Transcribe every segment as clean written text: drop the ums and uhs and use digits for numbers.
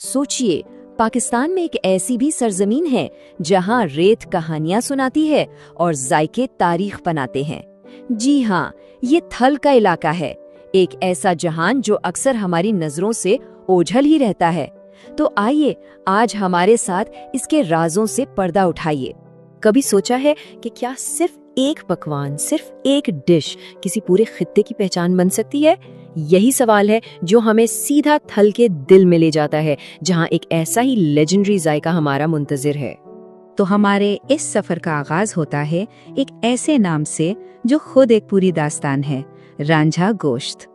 سوچئے، پاکستان میں ایک ایسی بھی سرزمین ہے جہاں ریت کہانیاں سناتی ہے اور ذائقے تاریخ بناتے ہیں۔ جی ہاں، یہ تھل کا علاقہ ہے، ایک ایسا جہان جو اکثر ہماری نظروں سے اوجھل ہی رہتا ہے۔ تو آئیے آج ہمارے ساتھ اس کے رازوں سے پردہ اٹھائیے۔ کبھی سوچا ہے کہ کیا صرف ایک پکوان، صرف ایک ڈش کسی پورے خطے کی پہچان بن سکتی ہے؟ یہی سوال ہے جو ہمیں سیدھا تھل کے دل میں لے جاتا ہے، جہاں ایک ایسا ہی لیجنڈری ذائقہ ہمارا منتظر ہے۔ تو ہمارے اس سفر کا آغاز ہوتا ہے ایک ایسے نام سے جو خود ایک پوری داستان ہے، رانجھا گوشت۔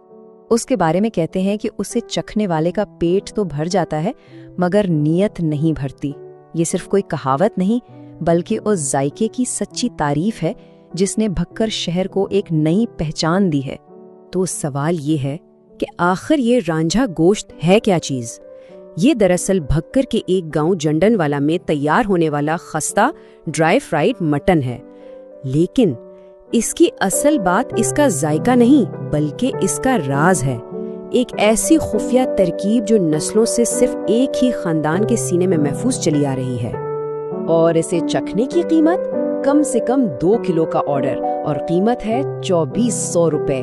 اس کے بارے میں کہتے ہیں کہ اسے چکھنے والے کا پیٹ تو بھر جاتا ہے مگر نیت نہیں بھرتی۔ یہ صرف کوئی کہاوت نہیں بلکہ اس ذائقے کی سچی تعریف ہے جس نے بھکر شہر کو ایک نئی پہچان دی ہے۔ تو سوال یہ ہے کہ آخر یہ رانجھا گوشت ہے کیا چیز؟ یہ دراصل بھکر کے ایک گاؤں جنڈن والا میں تیار ہونے والا خستہ ڈرائی فرائیڈ مٹن ہے، لیکن اس کی اصل بات اس کا ذائقہ نہیں بلکہ اس کا راز ہے، ایک ایسی خفیہ ترکیب جو نسلوں سے صرف ایک ہی خاندان کے سینے میں محفوظ چلی آ رہی ہے۔ اور اسے چکھنے کی قیمت کم سے کم 2 کلو کا آرڈر، اور قیمت ہے 2400 روپے۔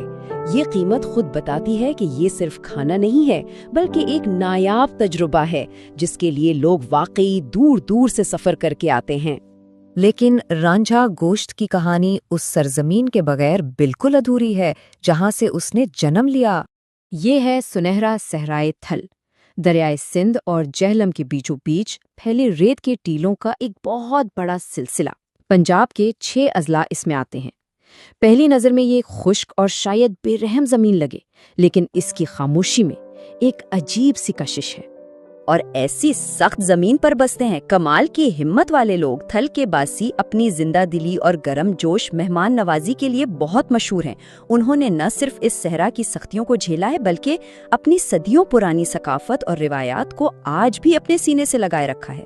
یہ قیمت خود بتاتی ہے کہ یہ صرف کھانا نہیں ہے بلکہ ایک نایاب تجربہ ہے جس کے لیے لوگ واقعی دور دور سے سفر کر کے آتے ہیں۔ لیکن رانجھا گوشت کی کہانی اس سرزمین کے بغیر بالکل ادھوری ہے جہاں سے اس نے جنم لیا۔ یہ ہے سنہرا صحرائے تھل، دریائے سندھ اور جہلم کے بیچوں بیچ پھیلے ریت کے ٹیلوں کا ایک بہت بڑا سلسلہ۔ پنجاب کے 6 اضلاع اس میں آتے ہیں۔ پہلی نظر میں یہ خشک اور شاید بے رحم زمین لگے، لیکن اس کی خاموشی میں ایک عجیب سی کشش ہے۔ اور ایسی سخت زمین پر بستے ہیں کمال کی ہمت والے لوگ۔ تھل کے باسی اپنی زندہ دلی اور گرم جوش مہمان نوازی کے لیے بہت مشہور ہیں۔ انہوں نے نہ صرف اس صحرا کی سختیوں کو جھیلا ہے بلکہ اپنی صدیوں پرانی ثقافت اور روایات کو آج بھی اپنے سینے سے لگائے رکھا ہے۔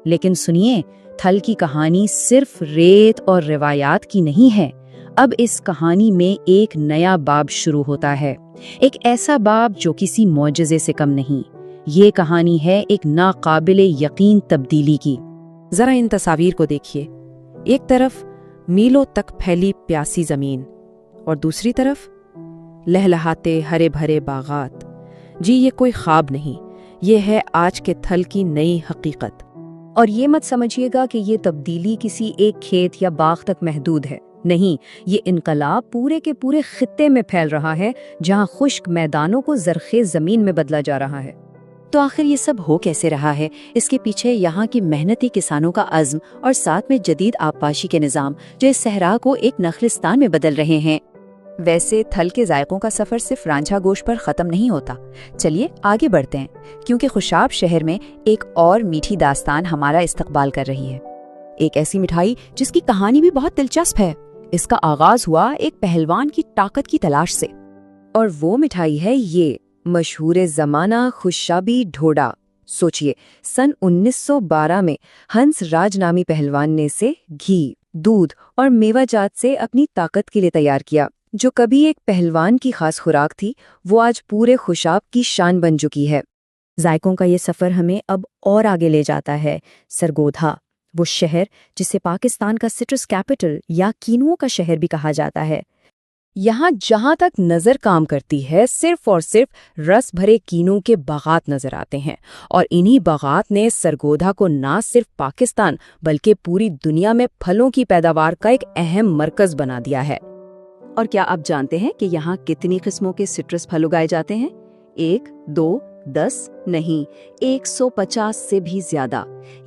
لیکن سنیے، تھل کی کہانی صرف ریت اور روایات کی نہیں ہے۔ اب اس کہانی میں ایک نیا باب شروع ہوتا ہے، ایک ایسا باب جو کسی معجزے سے کم نہیں۔ یہ کہانی ہے ایک ناقابل یقین تبدیلی کی۔ ذرا ان تصاویر کو دیکھیے، ایک طرف میلوں تک پھیلی پیاسی زمین اور دوسری طرف لہلہاتے ہرے بھرے باغات۔ جی یہ کوئی خواب نہیں، یہ ہے آج کے تھل کی نئی حقیقت۔ اور یہ مت سمجھیے گا کہ یہ تبدیلی کسی ایک کھیت یا باغ تک محدود ہے، نہیں، یہ انقلاب پورے کے پورے خطے میں پھیل رہا ہے جہاں خشک میدانوں کو زرخیز زمین میں بدلا جا رہا ہے۔ تو آخر یہ سب ہو کیسے رہا ہے؟ اس کے پیچھے یہاں کی محنتی کسانوں کا عزم اور ساتھ میں جدید آبپاشی کے نظام جو اس صحرا کو ایک نخلستان میں بدل رہے ہیں۔ ویسے تھل کے ذائقوں کا سفر صرف رانجھا گوشت پر ختم نہیں ہوتا۔ چلیے آگے بڑھتے ہیں، کیونکہ خوشاب شہر میں ایک اور میٹھی داستان ہمارا استقبال کر رہی ہے۔ ایک ایسی مٹھائی جس کی کہانی بھی بہت دلچسپ ہے۔ اس کا آغاز ہوا ایک پہلوان کی طاقت کی تلاش سے، اور وہ مٹھائی ہے یہ مشہور زمانہ خوشابی ڈھوڈا۔ سوچئے، سن 1912 میں ہنس راج نامی پہلوان نے اسے گھی، دودھ اور میوہ جات سے اپنی طاقت کے لیے تیار کیا۔ جو کبھی ایک پہلوان کی خاص خوراک تھی وہ آج پورے خوشاب کی شان بن چکی ہے۔ ذائقوں کا یہ سفر ہمیں اب اور آگے لے جاتا ہے، سرگودھا، وہ شہر جسے پاکستان کا سٹرس کیپٹل یا کینوؤں کا شہر بھی کہا جاتا ہے۔ یہاں جہاں تک نظر کام کرتی ہے صرف اور صرف رس بھرے کینو کے باغات نظر آتے ہیں، اور انہی باغات نے سرگودھا کو نہ صرف پاکستان بلکہ پوری دنیا میں پھلوں کی پیداوار کا ایک اہم مرکز بنا دیا ہے۔ اور کیا آپ جانتے ہیں کہ یہاں کتنی قسموں کے سٹرس پھل اگائے جاتے ہیں؟ 1، 2، 10 نہیں، 150 سے بھی زیادہ۔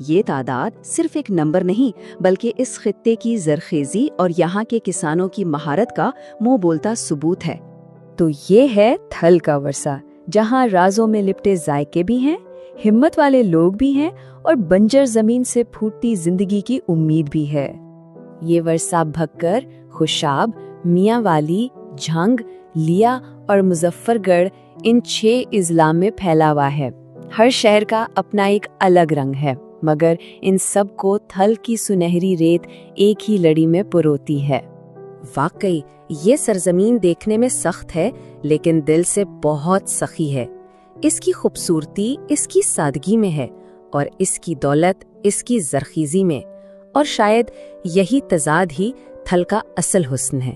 یہ تعداد صرف ایک نمبر نہیں بلکہ اس خطے کی زرخیزی اور یہاں کے کسانوں کی مہارت کا منہ بولتا ثبوت ہے۔ تو یہ ہے تھل کا ورثہ، جہاں رازوں میں لپٹے ذائقے بھی ہیں، ہمت والے لوگ بھی ہیں، اور بنجر زمین سے پھوٹتی زندگی کی امید بھی ہے۔ یہ ورثہ بھکر، خوشاب، میاں والی، جھنگ، لیا اور مظفر گڑھ ان 6 اضلاع میں پھیلا ہوا ہے۔ ہر شہر کا اپنا ایک الگ رنگ ہے، مگر ان سب کو تھل کی سنہری ریت ایک ہی لڑی میں پروتی ہے۔ واقعی یہ سرزمین دیکھنے میں سخت ہے لیکن دل سے بہت سخی ہے۔ اس کی خوبصورتی اس کی سادگی میں ہے اور اس کی دولت اس کی زرخیزی میں، اور شاید یہی تضاد ہی تھل کا اصل حسن ہے۔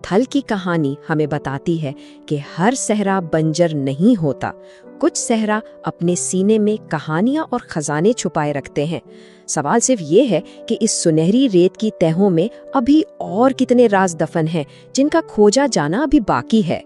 تھل کی کہانی ہمیں بتاتی ہے کہ ہر صحرا بنجر نہیں ہوتا، کچھ صحرا اپنے سینے میں کہانیاں اور خزانے چھپائے رکھتے ہیں۔ سوال صرف یہ ہے کہ اس سنہری ریت کی تہوں میں ابھی اور کتنے راز دفن ہیں جن کا کھوجا جانا ابھی باقی ہے۔